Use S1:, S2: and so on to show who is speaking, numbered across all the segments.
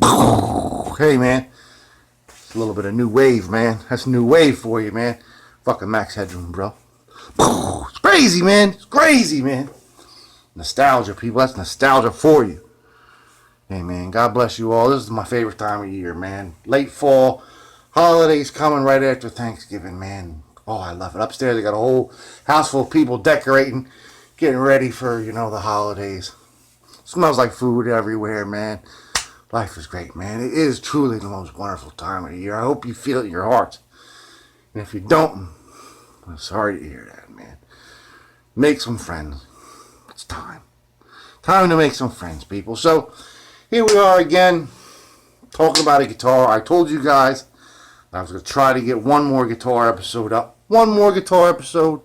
S1: Hey, man. It's a little bit of new wave, man. That's new wave for you, man. Fucking Max Headroom, bro. It's crazy, man. It's crazy, man. Nostalgia, people. That's nostalgia for you. Hey, man. God bless you all. This is my favorite time of year, man. Late fall. Holidays coming right after Thanksgiving, man. Oh, I love it. Upstairs, they got a whole house full of people decorating, getting ready for, the holidays. Smells like food everywhere, man. Life is great, man. It is truly the most wonderful time of the year. I hope you feel it in your heart. And if you don't, I'm sorry to hear that, man. Make some friends. It's time. Time to make some friends, people. So, here we are again, talking about a guitar. I told you guys I was going to try to get one more guitar episode up. One more guitar episode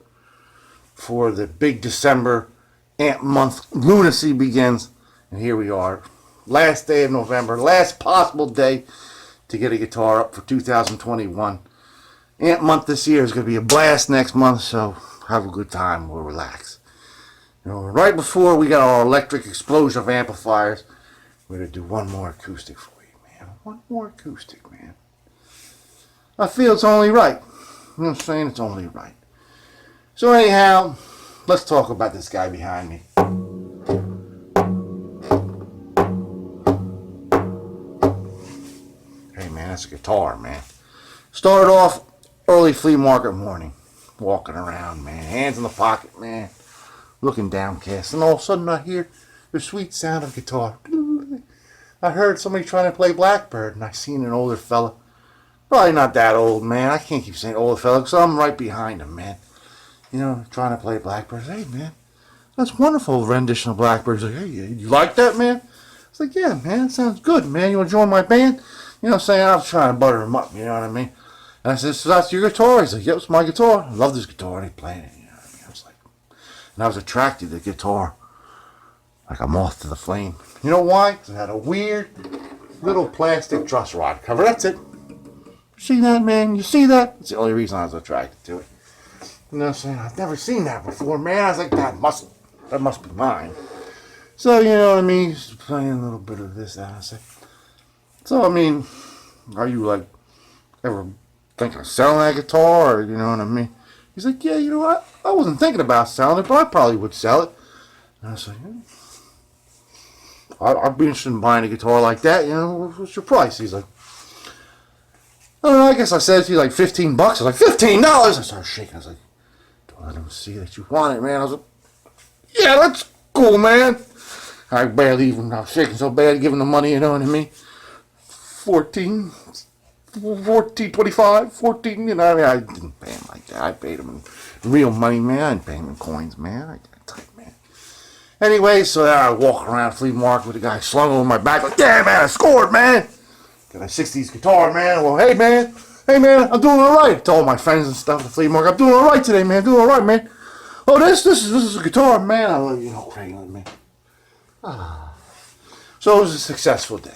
S1: for the big December amp month. Lunacy begins. And here we are. Last day of November. Last possible day to get a guitar up for 2021. Amp month this year is going to be a blast next month. So have a good time. We'll relax. Right before we got our electric explosion of amplifiers, we're going to do one more acoustic for you, man. One more acoustic, man. I feel it's only right. You know what I'm saying? It's only right. So anyhow, let's talk about this guy behind me. Hey man, that's a guitar, man. Started off early flea market morning. Walking around, man. Hands in the pocket, man. Looking downcast. And all of a sudden I hear the sweet sound of guitar. I heard somebody trying to play Blackbird, and I seen an older fella. Probably not that old, man. I can't keep saying older fella because I'm right behind him, man. Trying to play Blackbird. Hey, man, that's wonderful rendition of Blackbird. He's like, hey, you like that, man? I was like, yeah, man, it sounds good, man. You want to join my band? You know what I'm saying? I was trying to butter him up, you know what I mean? And I said, so that's your guitar? He's like, yep, it's my guitar. I love this guitar. And he's playing it, you know what I mean? I was like, and I was attracted to the guitar like a moth to the flame. You know why? Because it had a weird little plastic truss rod cover. That's it. See that, man? You see that? That's the only reason I was attracted to it. You know what I'm saying? I've never seen that before, man. I was like, that must be mine. So, you know what I mean? Just playing a little bit of this, that. I said, so, I mean, are you, like, ever thinking of selling that guitar? Or, you know what I mean? He's like, yeah, you know what? I wasn't thinking about selling it, but I probably would sell it. And I was like, I'd be interested in buying a guitar like that. What's your price? He's like, I don't know, I guess I said to you like $15. I was like, $15? I started shaking. I was like, don't let him see that you want it, man. I was like, yeah, that's cool, man. I was shaking so bad, giving the money, you know what I mean? 14, 25, 14, I didn't pay him like that. I paid him in real money, man. I didn't pay him in coins, man. I got tight, man. Anyway, so I walk around flea market with the guy slung over my back, like, yeah, man, I scored, man. Got a 60s guitar, man. Well, hey, man, I'm doing all right. I told my friends and stuff at the flea market, I'm doing all right today, man. Doing all right, man. Oh, this is a guitar, man. I love crazy, man. So it was a successful day.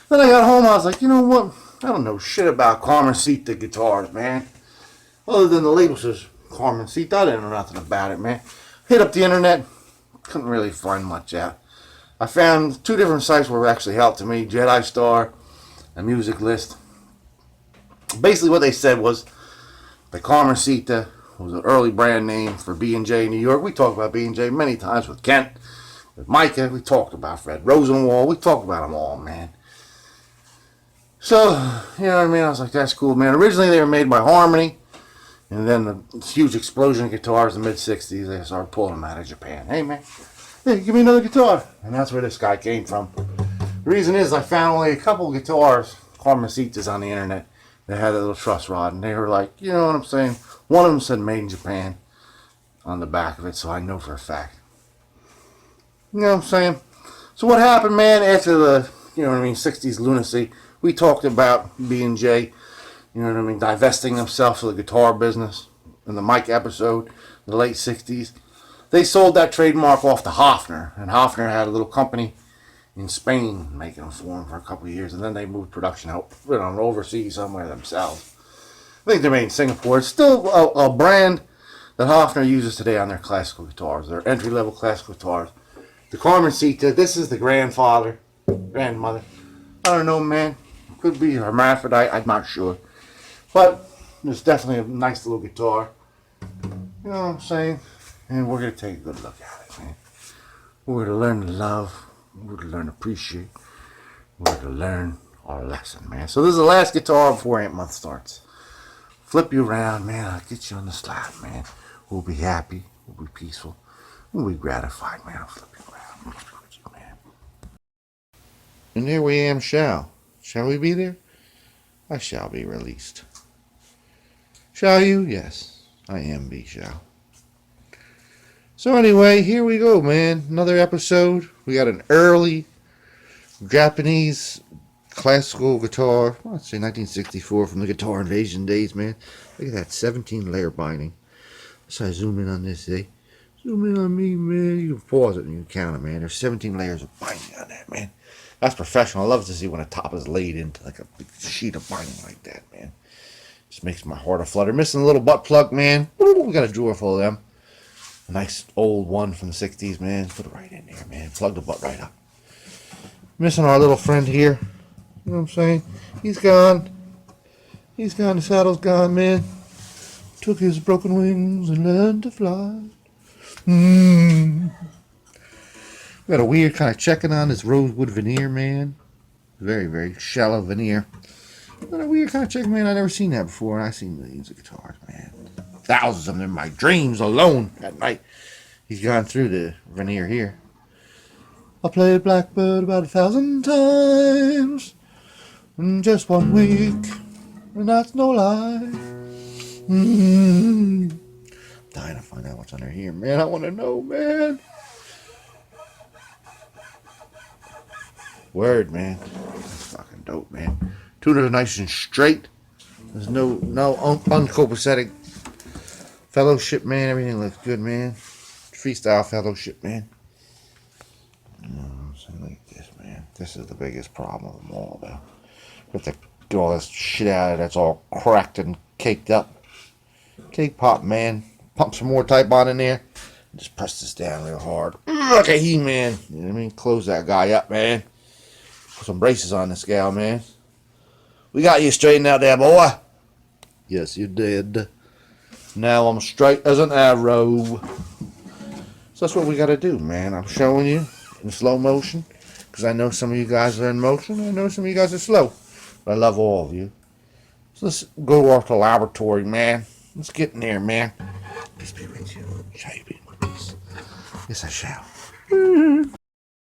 S1: Then I got home, I was like, you know what? I don't know shit about Carmencita guitars, man. Other than the label says Carmencita, I didn't know nothing about it, man. Hit up the internet, couldn't really find much out. I found two different sites where it actually helped to me, Jedi Star and Music List. Basically what they said was the Carmencita was an early brand name for B&J in New York. We talked about B&J many times with Kent, with Micah. We talked about Fred Rosenwald. We talked about them all, man. So, you know what I mean? I was like, that's cool, man. Originally they were made by Harmony. And then the huge explosion of guitars in the mid-60s, they started pulling them out of Japan. Hey, man. Hey, give me another guitar. And that's where this guy came from. The reason is I found only a couple of guitars, Carmencitas, on the internet that had a little truss rod. And they were like, you know what I'm saying? One of them said made in Japan on the back of it, so I know for a fact. You know what I'm saying? So what happened, man, after the, 60s lunacy, we talked about B&J, divesting themselves of the guitar business in the Mike episode in the late 60s. They sold that trademark off to Hofner, and Hofner had a little company in Spain making them for them for a couple of years, and then they moved production out overseas somewhere themselves. I think they're made in Singapore. It's still a brand that Hofner uses today on their classical guitars, their entry-level classical guitars. The Carmencita, this is the grandfather grandmother. I don't know, man. Could be hermaphrodite. I'm not sure. But it's definitely a nice little guitar. You know what I'm saying? And we're going to take a good look at it, man. We're going to learn to love. We're going to learn to appreciate. We're going to learn our lesson, man. So this is the last guitar before Amp Month starts. Flip you around, man. I'll get you on the slide, man. We'll be happy. We'll be peaceful. We'll be gratified, man. I'll flip you around. Man. And there we am, shall we be there? I shall be released. Shall you? Yes, I am be shall. So anyway, here we go, man. Another episode. We got an early Japanese classical guitar. Let's say 1964 from the Guitar Invasion days, man. Look at that 17-layer binding. So I zoom in on this, eh? Zoom in on me, man. You can pause it and you can count it, man. There's 17 layers of binding on that, man. That's professional. I love to see when a top is laid into like a big sheet of binding like that, man. Just makes my heart a flutter. Missing a little butt plug, man. We got a drawer full of them. A nice old one from the 60s, man. Put it right in there, man. Plug the butt right up. Missing our little friend here. You know what I'm saying? He's gone. He's gone. The saddle's gone, man. Took his broken wings and learned to fly. We got a weird kind of checking on this rosewood veneer, man. Very, very shallow veneer. Got a weird kind of checking, man. I've never seen that before. I've seen millions of guitars, man. Thousands of them in my dreams alone at night. He's gone through the veneer here. I played Blackbird about 1,000 times in just 1 week, and that's no lie. Dying to find out what's under here, man. I want to know, man. Word, man. That's fucking dope, man. Tuners are nice and straight. There's no uncopacetic fellowship, man. Everything looks good, man. Freestyle fellowship, man. Like this, man. This is the biggest problem of them all, though. We have to get all this shit out of it that's all cracked and caked up. Cake pop, man. Pump some more Type on in there. Just press this down real hard. Like a He-Man. You know what I mean? Close that guy up, man. Put some braces on this gal, man. We got you straightened out there, boy. Yes, you did. Now I'm straight as an arrow. So that's what we got to do, man. I'm showing you in slow motion. Because I know some of you guys are in motion. I know some of you guys are slow. But I love all of you. So let's go off to the laboratory, man. Let's get in there, man. Peace be with you. Shall you be with peace? Yes, I shall.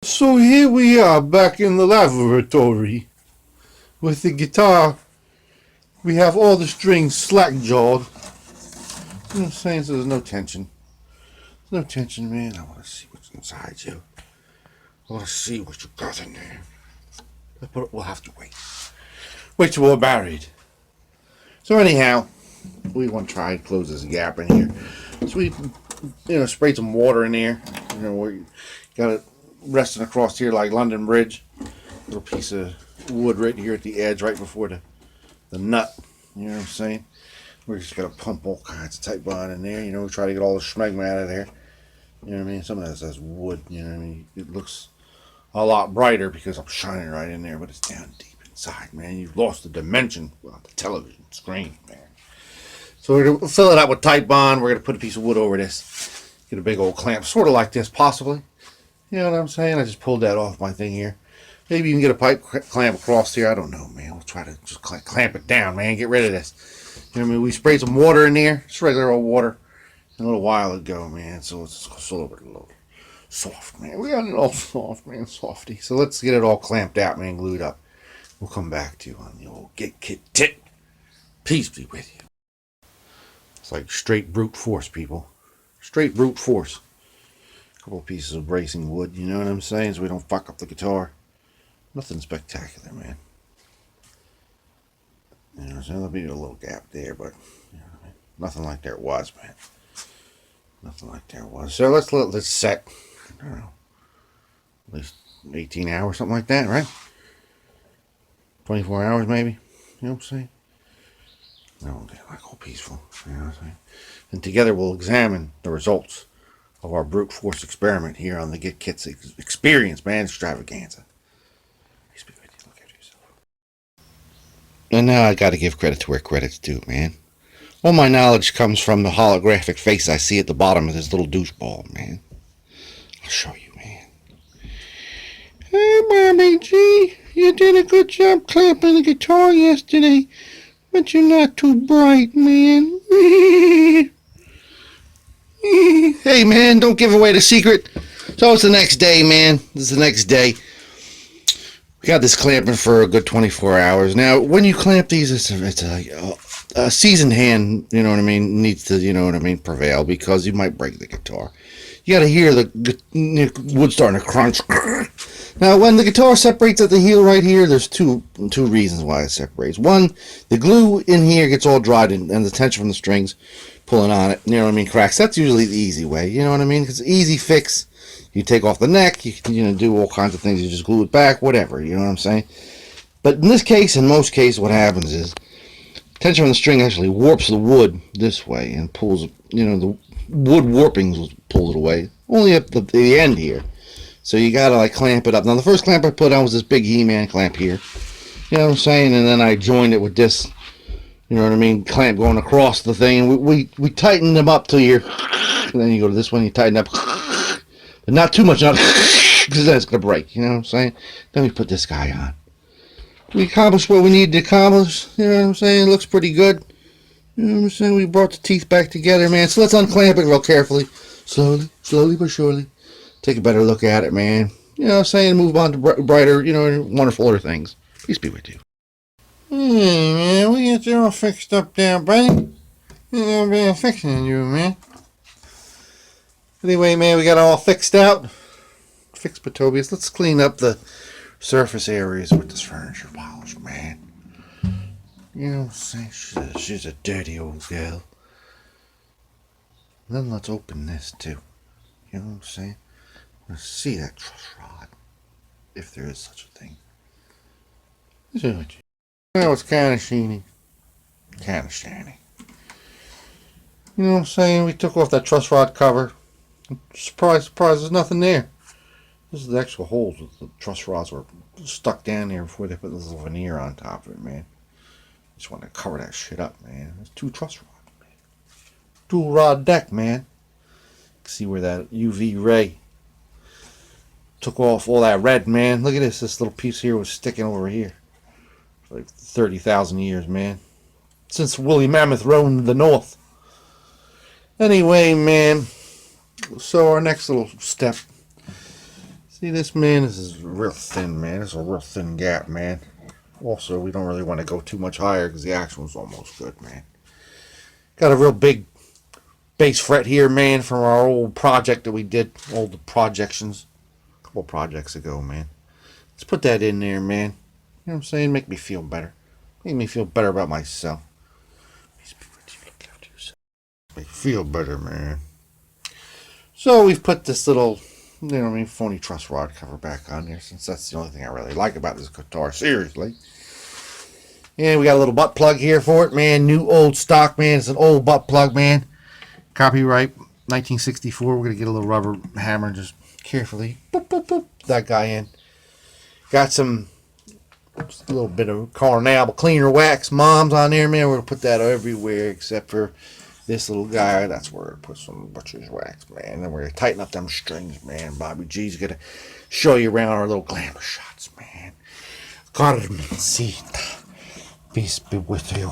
S1: So here we are back in the laboratory. With the guitar, we have all the strings slack-jawed. You know what I'm saying? So there's no tension. There's no tension, man. I want to see what's inside you. I want to see what you got in there. But we'll have to wait. Wait till we're married. So anyhow, we want to try and close this gap in here. So we, sprayed some water in there. Where you got it resting across here like London Bridge. Little piece of wood right here at the edge, right before the nut. You know what I'm saying? We're just gonna pump all kinds of Type bond in there. We try to get all the schmegma out of there. You know what I mean? Some of this has wood. You know what I mean? It looks a lot brighter because I'm shining right in there, but it's down deep inside, man. You've lost the dimension of the television screen, man. So we're gonna fill it out with Type bond. We're gonna put a piece of wood over this. Get a big old clamp, sort of like this, possibly. You know what I'm saying? I just pulled that off my thing here. Maybe you can get a pipe clamp across here. I don't know, man. We'll try to just clamp it down, man. Get rid of this. You know what I mean? We sprayed some water in there. Just regular old water. A little while ago, man. So it's a little soft, man. We got it all soft, man. Softy. So let's get it all clamped out, man. Glued up. We'll come back to you on the old Guitkits tip. Peace be with you. It's like straight brute force, people. Straight brute force. A couple of pieces of bracing wood. You know what I'm saying? So we don't fuck up the guitar. Nothing spectacular, man. So there'll be a little gap there, but nothing like there was, man. Nothing like there was. So let's set. I don't know, at least 18 hours, something like that, right? 24 hours, maybe. You know what I'm saying? No, like all peaceful. You know what I'm saying? And together we'll examine the results of our brute force experiment here on the Guitkits Experience, man, extravaganza. And now I gotta give credit to where credit's due, man. All my knowledge comes from the holographic face I see at the bottom of this little doucheball, man. I'll show you, man. Hey, Mommy G, you did a good job clamping the guitar yesterday, but you're not too bright, man. Hey, man, don't give away the secret. So it's the next day, man. This is the next day. We got this clamping for a good 24 hours. Now, when you clamp these, it's a seasoned hand, you know what I mean, needs to, you know what I mean, prevail, because you might break the guitar. You gotta hear the wood starting to crunch. Now, when the guitar separates at the heel right here, there's two reasons why it separates. One, the glue in here gets all dried, and the tension from the strings pulling on it, you know what I mean, cracks. That's usually the easy way, you know what I mean? It's an easy fix. You take off the neck, you can do all kinds of things. You just glue it back, whatever, you know what I'm saying? But in this case, in most cases, what happens is tension on the string actually warps the wood this way and pulls, you know, the wood warpings pulls it away. Only at the end here. So you gotta like clamp it up. Now the first clamp I put on was this big He-Man clamp here. You know what I'm saying? And then I joined it with this, you know what I mean, clamp going across the thing. And we tighten them up till you're, and then you go to this one, you tighten up. But not too much, not because that's going to break, you know what I'm saying? Then we put this guy on. We accomplished what we needed to accomplish, you know what I'm saying? It looks pretty good. You know what I'm saying? We brought the teeth back together, man. So let's unclamp it real carefully. Slowly but surely. Take a better look at it, man. You know what I'm saying? Move on to brighter, you know, wonderfuler things. Peace be with you. Hey, man, we get you all fixed up there, buddy. You know, I'm fixing you, man. Anyway, man, we got it all fixed out. Fixed Patobius. Let's clean up the surface areas with this furniture polish, man. You know what I'm saying? She's a dirty old girl. And then let's open this, too. You know what I'm saying? Let's see that truss rod. If there is such a thing. Well, it's kind of sheeny. Kind of shiny. You know what I'm saying? We took off that truss rod cover. Surprise, there's nothing there. This is the actual holes that the truss rods were stuck down there before they put this little veneer on top of it, man. Just want to cover that shit up, man. There's two truss rods, man. Dual rod deck, man. See where that UV ray took off all that red, man. Look at this. This little piece here was sticking over here for like 30,000 years, man. Since Woolly Mammoth roamed the north. Anyway, man. So our next little step. See this, man? This is real thin, man. This is a real thin gap, man. Also, we don't really want to go too much higher because the action was almost good, man. Got a real big bass fret here, man, from our old project that we did. Old projections. A couple projects ago, man. Let's put that in there, man. You know what I'm saying? Make me feel better. Make me feel better about myself. Look after yourself. Make me feel better, man. So we've put this little, you know what I mean, phony truss rod cover back on there, since that's the only thing I really like about this guitar, seriously. And we got a little butt plug here for it, man. New old stock, man. It's an old butt plug, man. Copyright 1964. We're going to get a little rubber hammer and just carefully boop, boop, boop, that guy in. Got some, a little bit of Carnal cleaner wax moms on there, man. We're going to put that everywhere except for this little guy. That's where I put some butcher's wax, man. Then we're going to tighten up them strings, man. Bobby G's going to show you around our little glamour shots, man. Carmencita, peace be with you.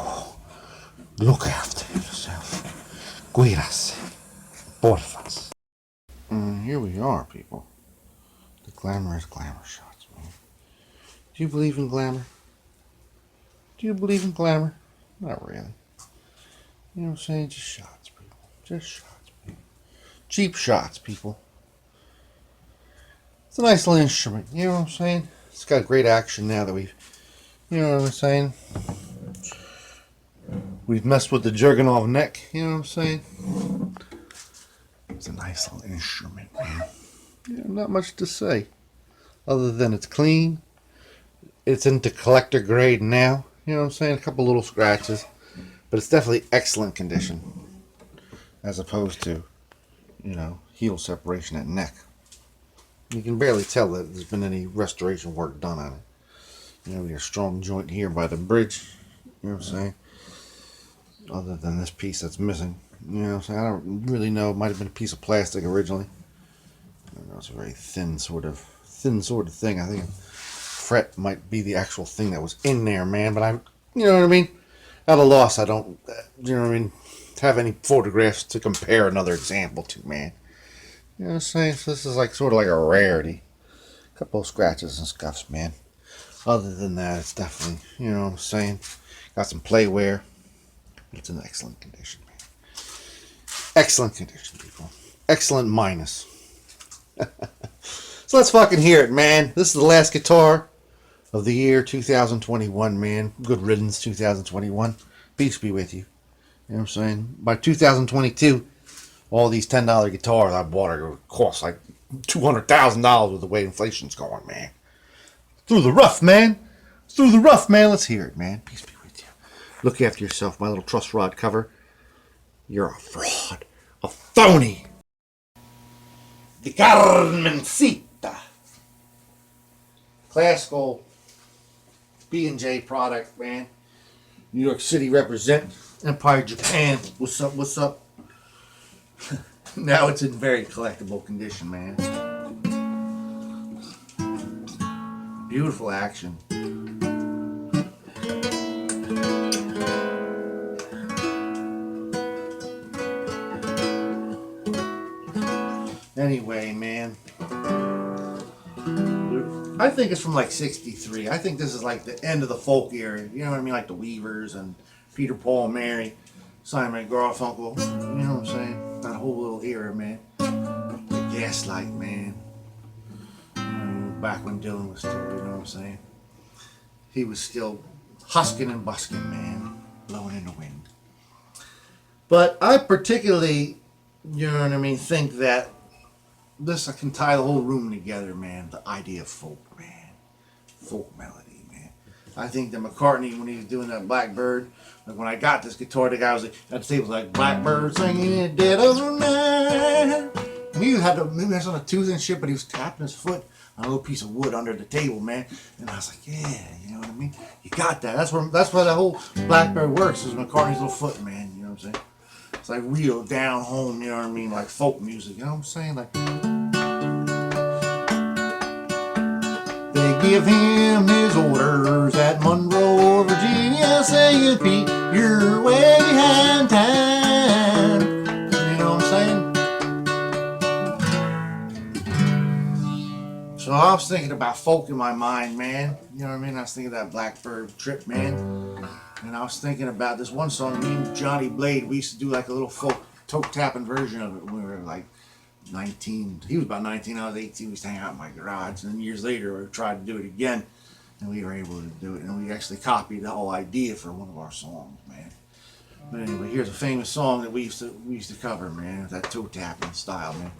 S1: Look after yourself. Cuídase. Porfas. Here we are, people. The glamorous glamour shots, man. Do you believe in glamour? Do you believe in glamour? Not really. You know what I'm saying? Just shots, people. Just shots, people. Cheap shots, people. It's a nice little instrument. You know what I'm saying? It's got great action now that we've, you know what I'm saying? We've messed with the Jurgenov neck. You know what I'm saying? It's a nice little instrument, man. Yeah, not much to say. Other than it's clean. It's into collector grade now. You know what I'm saying? A couple little scratches. But it's definitely excellent condition, as opposed to, you know, heel separation at neck. You can barely tell that there's been any restoration work done on it. You know, we got a strong joint here by the bridge. You know what I'm saying? Other than this piece that's missing. You know what I'm saying? I don't really know. It might have been a piece of plastic originally. I don't know, it's a very thin sort of thing. I think fret might be the actual thing that was in there, man. But you know what I mean? At a loss, I don't, you know what I mean, have any photographs to compare another example to, man. You know what I'm saying? So this is like sort of like a rarity. A couple of scratches and scuffs, man. Other than that, it's definitely, you know what I'm saying? Got some playwear. It's in excellent condition, man. Excellent condition, people. Excellent minus. So let's fucking hear it, man. This is the last guitar of the year 2021, man. Good riddance, 2021. Peace be with you. You know what I'm saying? By 2022, all these $10 guitars I bought are going to cost like $200,000 with the way inflation's going, man. Through the rough, man. Through the rough, man. Let's hear it, man. Peace be with you. Look after yourself, my little truss rod cover. You're a fraud. A phony. The Carmencita. Classical B&J product, man. New York City represent. Empire, Japan. What's up, what's up? Now it's in very collectible condition, man. Beautiful action. Anyway, man. I think it's from like 63. I think this is like the end of the folk era. You know what I mean? Like the Weavers and Peter, Paul, Mary, Simon Garfunkel. You know what I'm saying? That whole little era, man. The Gaslight, man. Back when Dylan was still, you know what I'm saying? He was still husking and busking, man. Blowing in the wind. But I particularly, you know what I mean, think that this can tie the whole room together, man. The idea of folk, man. Folk melody, man. I think that McCartney, when he was doing that Blackbird, like when I got this guitar, the guy was like, at the table was like, Blackbird singing in the dead of the night. And he had to mess on a tooth and shit, but he was tapping his foot on a little piece of wood under the table, man. And I was like, yeah, you know what I mean? You got that. That's where the whole Blackbird works, is McCartney's little foot, man. You know what I'm saying? It's like real down home, you know what I mean? Like folk music, you know what I'm saying? Like, they give him his orders at Monroe, Virginia, saying, Pete, you're way behind time. You know what I'm saying? So I was thinking about folk in my mind, man. You know what I mean? I was thinking of that Blackbird trip, man. And I was thinking about this one song, me and Johnny Blade, we used to do like a little folk toe tapping version of it when we were like 19. He was about 19, I was 18. We used to hang out in my garage. And then years later, we tried to do it again. And we were able to do it. And we actually copied the whole idea for one of our songs, man. But anyway, here's a famous song that we used to cover, man. That toe tapping style, man.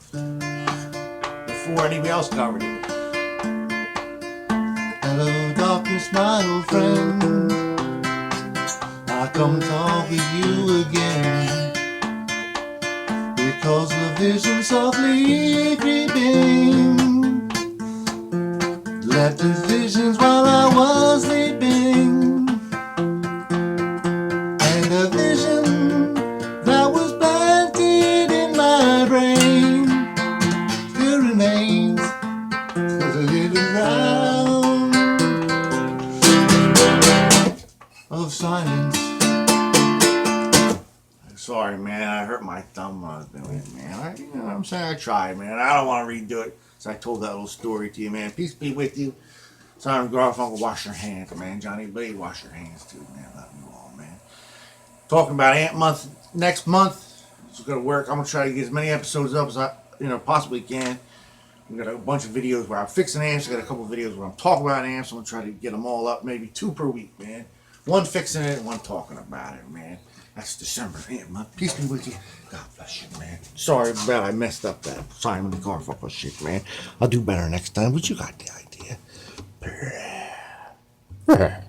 S1: Before anybody else covered it. Hello, darkness, my old friend. I come talk with you again, because the vision softly creeping left his visions while I was sleeping, and a vision that was planted in my brain still remains as a little round of silence. Sorry, man, I hurt my thumb when I was doing it, man. You know what I'm saying? I tried, man. I don't want to redo it, so I told that little story to you, man. Peace be with you. Simon Garfunkel, wash your hands, man. Johnny Blade, wash your hands, too, man. Love you all, man. Talking about Ant Month next month. It's going to work. I'm going to try to get as many episodes up as I possibly can. We got a bunch of videos where I'm fixing amps. I got a couple of videos where I'm talking about amps. I'm going to try to get them all up, maybe 2 per week, man. One fixing it and one talking about it, man. That's December. Peace be with you. God bless you, man. Sorry about I messed up that Simon Garfunkel shit, man. I'll do better next time, but you got the idea.